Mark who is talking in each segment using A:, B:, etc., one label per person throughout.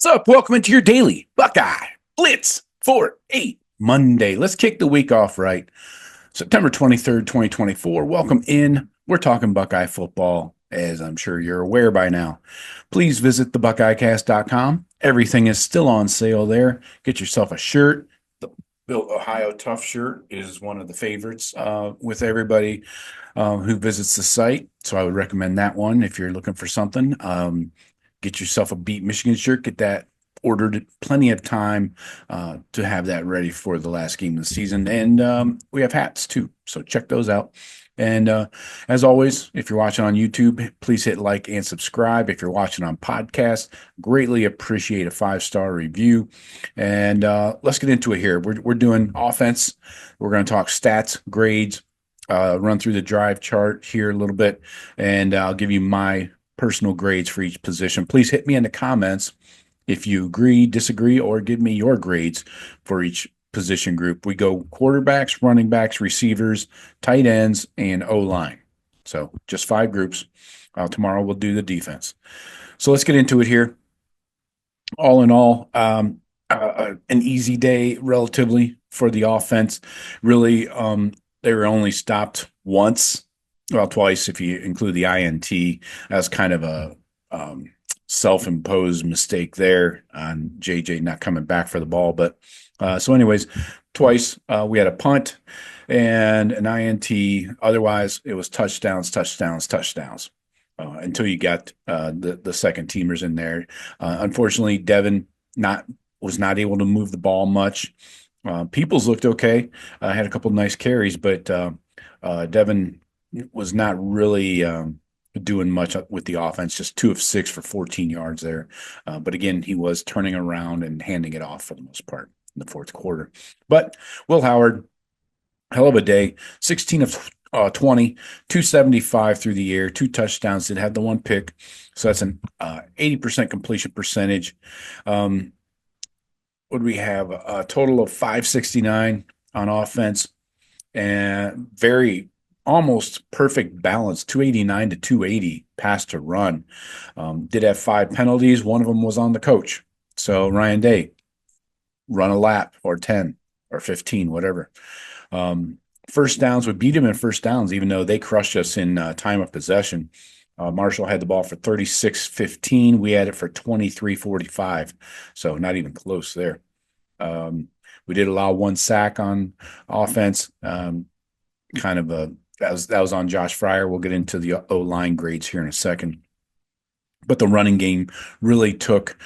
A: What's up? Welcome into your Daily Buckeye Blitz for a Monday. Let's kick the week off right. September 23rd, 2024. Welcome in. We're talking Buckeye football, as I'm sure you're aware by now. Please visit thebuckeyecast.com. Everything is still on sale there. Get yourself a shirt. The Built Ohio Tough shirt is one of the favorites with everybody who visits the site. So I would recommend that one if you're looking for something. Get yourself a Beat Michigan shirt. Get that ordered plenty of time to have that ready for the last game of the season. And we have hats too. So check those out. And as always, if you're watching on YouTube, please hit like and subscribe. If you're watching on podcast, greatly appreciate a 5-star review. And let's get into it here. We're doing offense. We're going to talk stats, grades, run through the drive chart here a little bit, and I'll give you my personal grades for each position. Please hit me in the comments if you agree, disagree, or give me your grades for each position group. We go quarterbacks, running backs, receivers, tight ends, and O-line. So just 5 groups. Tomorrow we'll do the defense. So let's get into it here. All in all, an easy day relatively for the offense. Really, they were only stopped once. Well, twice if you include the INT. That's kind of a self-imposed mistake there on JJ not coming back for the ball. But so anyways, twice we had a punt and an INT. Otherwise, it was touchdowns until you got the second teamers in there. Unfortunately, Devin was not able to move the ball much. Peoples looked okay. Had a couple nice carries, but Devin was not really doing much with the offense, just 2 of 6 for 14 yards there. But again, he was turning around and handing it off for the most part in the fourth quarter. But Will Howard, hell of a day, 16 of 20, 275 through the air, 2 touchdowns, did have the 1 pick. So that's an 80% completion percentage. What do we have? A total of 569 on offense and very almost perfect balance, 289 to 280 pass to run. Did have 5 penalties. One of them was on the coach. So Ryan Day, run a lap or 10 or 15, whatever. First downs, we beat him in first downs, even though they crushed us in time of possession. Marshall had the ball for 36-15. We had it for 23-45. So not even close there. We did allow 1 sack on offense. That was on Josh Fryer. We'll get into the O-line grades here in a second. But the running game really took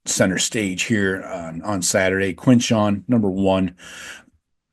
A: center stage here on Saturday. Quinshawn, number one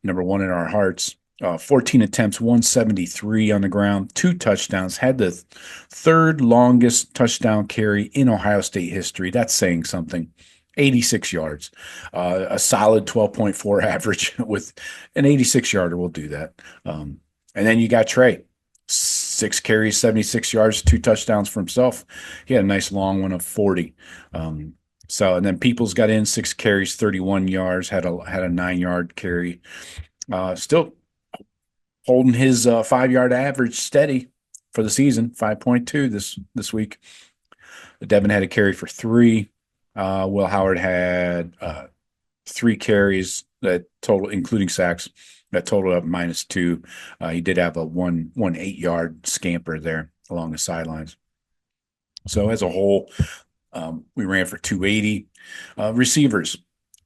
A: in our hearts. 14 attempts, 173 on the ground, 2 touchdowns, had the 3rd longest touchdown carry in Ohio State history. That's saying something. 86 yards, a solid 12.4 average with an 86-yarder will do that. And then you got Trey, 6 carries, 76 yards, 2 touchdowns for himself. He had a nice long one of 40. And then Peoples got in 6 carries, 31 yards, had a 9-yard carry. Still holding his 5-yard average steady for the season, 5.2 this week. Devin had a carry for 3. Will Howard had 3 carries that total, including sacks, that totaled up -2. He did have a 1 8-yard scamper there along the sidelines. So as a whole, we ran for 280. Receivers,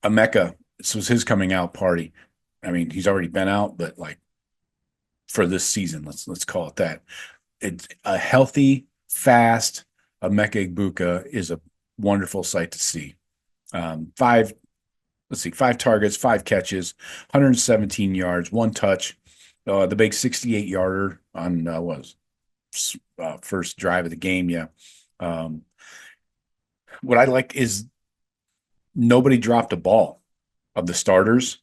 A: Emeka, this was his coming out party. I mean, he's already been out, but like for this season, let's call it that. It's a healthy, fast Emeka Egbuka is a wonderful sight to see. 5 targets, 5 catches, 117 yards, 1 touch. The big 68-yarder on first drive of the game. Yeah. What I like is nobody dropped a ball of the starters.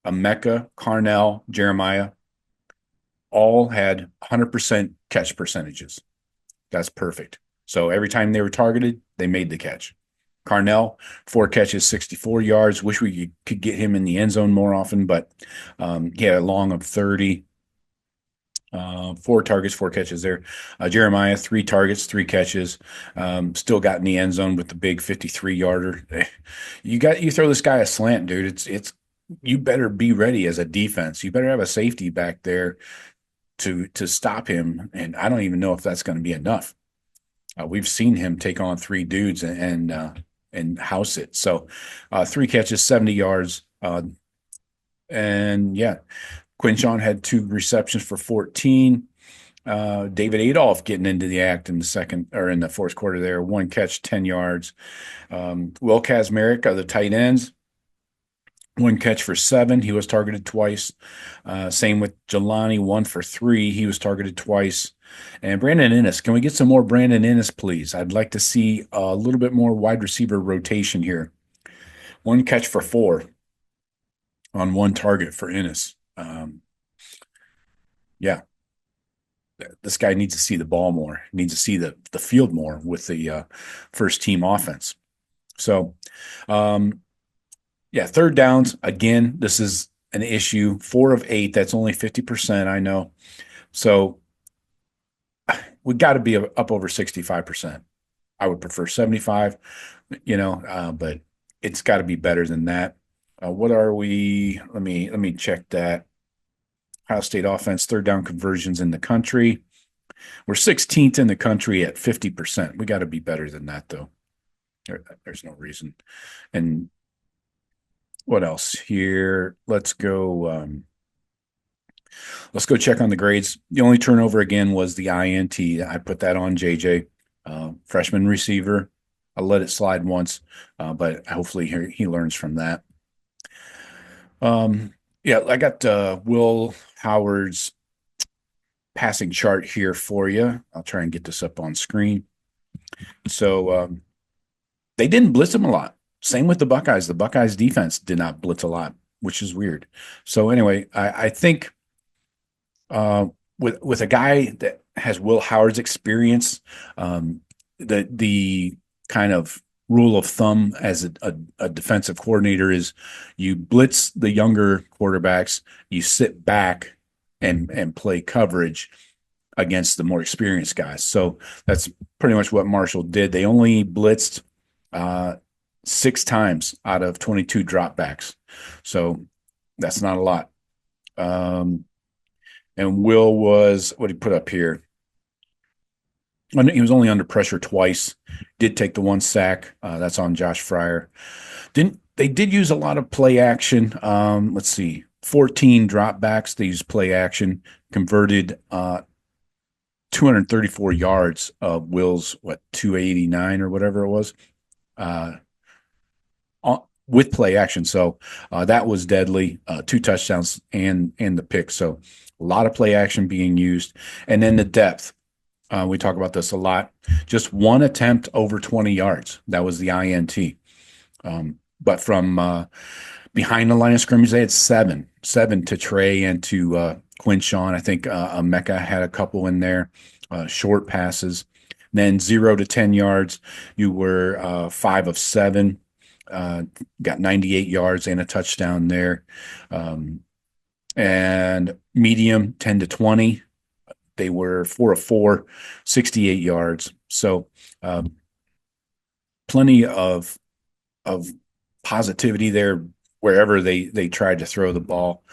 A: Emeka, Carnell, Jeremiah, all had 100% catch percentages. That's perfect. So every time they were targeted, they made the catch. Carnell, 4 catches, 64 yards. Wish we could get him in the end zone more often, but he had a long of 30. Four targets, four catches there. Jeremiah, three targets, three catches. Still got in the end zone with the big 53-yarder. You throw this guy a slant, dude. It's you better be ready as a defense. You better have a safety back there to stop him. And I don't even know if that's going to be enough. We've seen him take on three dudes and house it. So three catches, 70 yards. And yeah, Quinshon had two receptions for 14. David Adolph getting into the act in the second or in the fourth quarter there. One catch, 10 yards. Will Kazmarek of the tight ends, one catch for 7. He was targeted twice. Same with Jelani, 1 for 3. He was targeted twice. And Brandon Innes, can we get some more Brandon Innes, please? I'd like to see a little bit more wide receiver rotation here. One catch for 4 on one target for Innes. Yeah, this guy needs to see the ball more, needs to see the field more with the first team offense. So, yeah, third downs, again, this is an issue. 4 of 8, that's only 50%, I know. So we got to be up over 65%. I would prefer 75, but it's got to be better than that. What are we? Let me check that. Ohio State offense, third down conversions in the country. We're 16th in the country at 50%. We got to be better than that, though. There's no reason. And what else here? Let's go check on the grades. The only turnover again was the INT. I put that on JJ, freshman receiver. I let it slide once, but hopefully he learns from that. Yeah, I got Will Howard's passing chart here for you. I'll try and get this up on screen. So they didn't blitz him a lot. Same with the Buckeyes. The Buckeyes defense did not blitz a lot, which is weird. So anyway, I think with a guy that has Will Howard's experience, the kind of rule of thumb as a defensive coordinator is you blitz the younger quarterbacks, you sit back and play coverage against the more experienced guys. So that's pretty much what Marshall did. They only blitzed 6 times out of 22 dropbacks. So that's not a lot. And Will was, what he put up here? He was only under pressure twice. Did take the 1 sack. That's on Josh Fryer. They did use a lot of play action. Let's see, 14 dropbacks. They used play action, converted 234 yards of Will's 289 or whatever it was, with play action. So that was deadly. 2 touchdowns and the pick. So a lot of play action being used, and then the depth. We talk about this a lot. Just 1 attempt over 20 yards. That was the INT. But from behind the line of scrimmage, they had 7 to Trey and to Quinshon. I think Mecca had a couple in there, short passes. Then 0 to 10 yards, you were 5 of 7, got 98 yards and a touchdown there. And medium, 10 to 20. They were 4 of 4, 68 yards. So plenty of positivity there wherever they tried to throw the ball.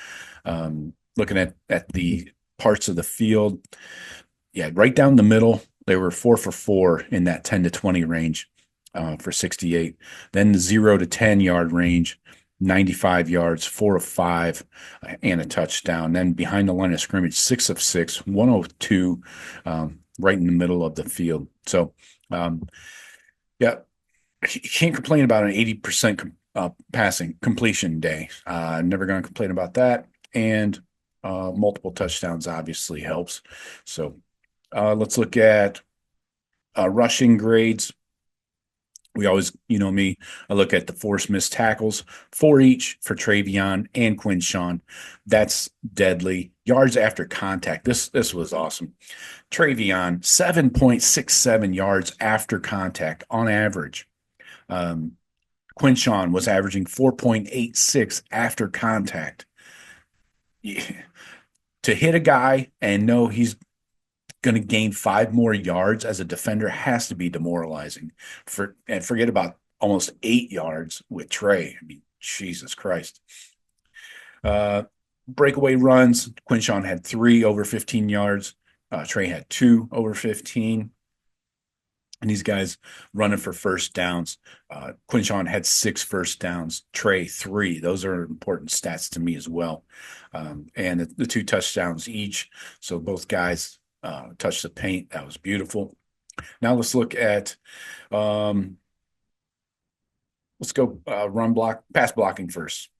A: Looking at the parts of the field, yeah, right down the middle, they were 4 for 4 in that 10 to 20 range for 68. Then the 0 to 10 yard range, 95 yards, 4 of 5, and a touchdown. Then behind the line of scrimmage, 6 of 6, 102, right in the middle of the field. So, yeah, you can't complain about an 80% passing completion day. Never going to complain about that. And multiple touchdowns obviously helps. So let's look at rushing grades. We always, me, I look at the forced missed tackles, 4 each for Travion and Quinshon. That's deadly. Yards after contact. This was awesome. Travion, 7.67 yards after contact on average. Quinshon was averaging 4.86 after contact. Yeah. To hit a guy and know he's going to gain 5 more yards as a defender has to be demoralizing. And forget about almost 8 yards with Trey. I mean, Jesus Christ. Uh, Breakaway runs. Quinshawn had 3 over 15 yards. Trey had 2 over 15. And these guys running for first downs. Quinshawn had 6 first downs. Trey 3. Those are important stats to me as well. And the 2 touchdowns each. So both guys touched the paint. That was beautiful. Now let's look at let's go pass blocking first.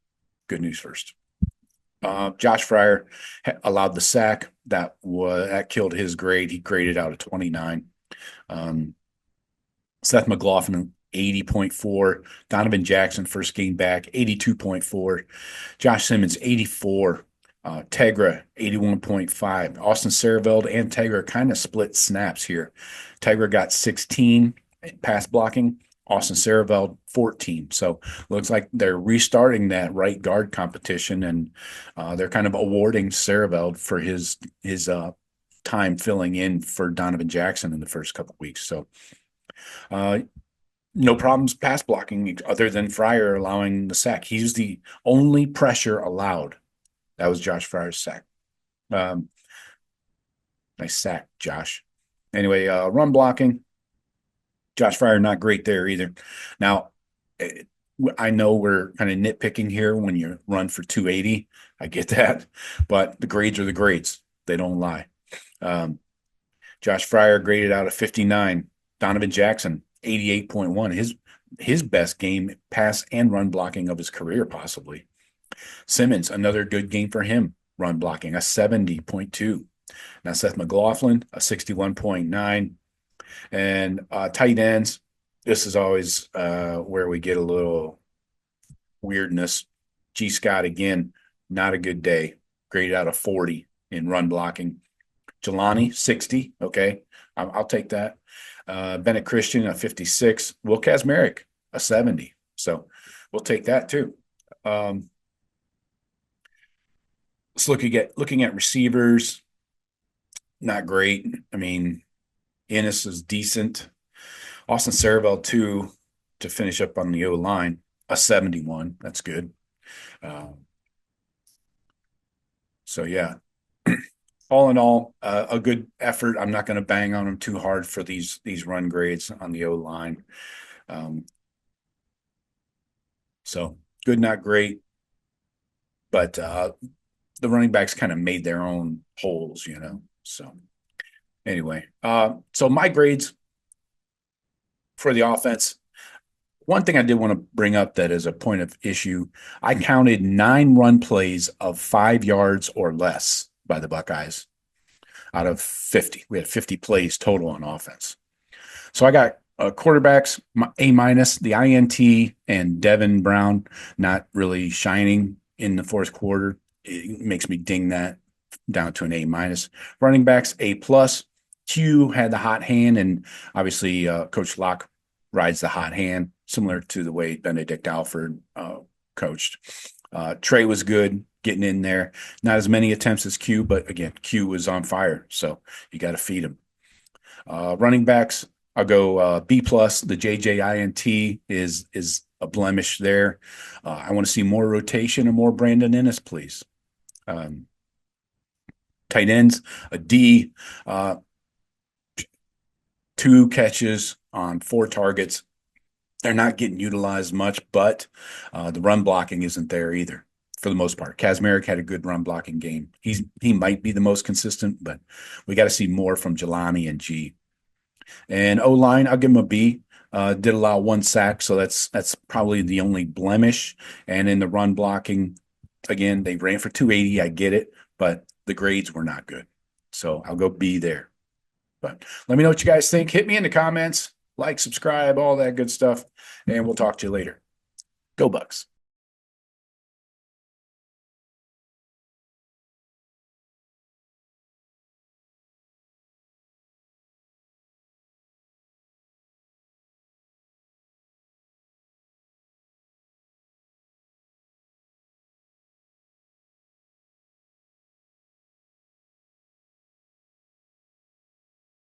A: Good news first. Josh Fryer allowed the sack. That killed his grade. He graded out a 29. Seth McLaughlin, 80.4. Donovan Jackson, first game back, 82.4. Josh Simmons, 84. Tegra, 81.5. Austin Sareveld and Tegra kind of split snaps here. Tegra got 16 pass blocking. Austin Sareveld, 14. So looks like they're restarting that right guard competition, and they're kind of awarding Sareveld for his time filling in for Donovan Jackson in the first couple of weeks. So no problems pass blocking other than Fryer allowing the sack. He's the only pressure allowed. That was Josh Fryer's sack. Nice sack, Josh. Anyway, run blocking. Josh Fryer not great there either. Now, I know we're kind of nitpicking here when you run for 280. I get that, but the grades are the grades. They don't lie. Josh Fryer graded out a 59. Donovan Jackson, 88.1. His best game, pass and run blocking of his career, possibly. Simmons, another good game for him, run blocking, a 70.2. Now Seth McLaughlin, a 61.9. And tight ends, this is always where we get a little weirdness. G. Scott, again, not a good day. Graded out a 40 in run blocking. Jelani, 60. Okay, I'll take that. Bennett Christian, a 56. Will Kazmarek, a 70. So we'll take that too. Let's looking at receivers. Not great. I mean, Ennis is decent. Austin Sareveld, 2 to finish up on the O-line, a 71. That's good. So, yeah. All in all, a good effort. I'm not going to bang on them too hard for these run grades on the O-line. So, good, not great. But the running backs kind of made their own holes, So, anyway, so my grades for the offense. One thing I did want to bring up that is a point of issue, I counted 9 run plays of 5 yards or less by the Buckeyes out of 50. We had 50 plays total on offense. So I got quarterbacks, A-, the INT, and Devin Brown not really shining in the fourth quarter. It makes me ding that down to an A-. Running backs, A+. Q had the hot hand, and obviously Coach Locke rides the hot hand, similar to the way Benedict Alford coached. Trey was good, getting in there. Not as many attempts as Q, but again, Q was on fire, so you got to feed him. Running backs, I'll go B+. The JJINT is a blemish there. I want to see more rotation and more Brandon Ennis, please. Tight ends, a D. 2 catches on 4 targets. They're not getting utilized much, but the run blocking isn't there either for the most part. Kazmarek had a good run blocking game. He might be the most consistent, but we got to see more from Jelani and G. And O-line, I'll give him a B. Did allow 1 sack, so that's probably the only blemish. And in the run blocking, again, they ran for 280. I get it, but the grades were not good. So I'll go B there. But let me know what you guys think. Hit me in the comments, like, subscribe, all that good stuff, and we'll talk to you later. Go Bucks.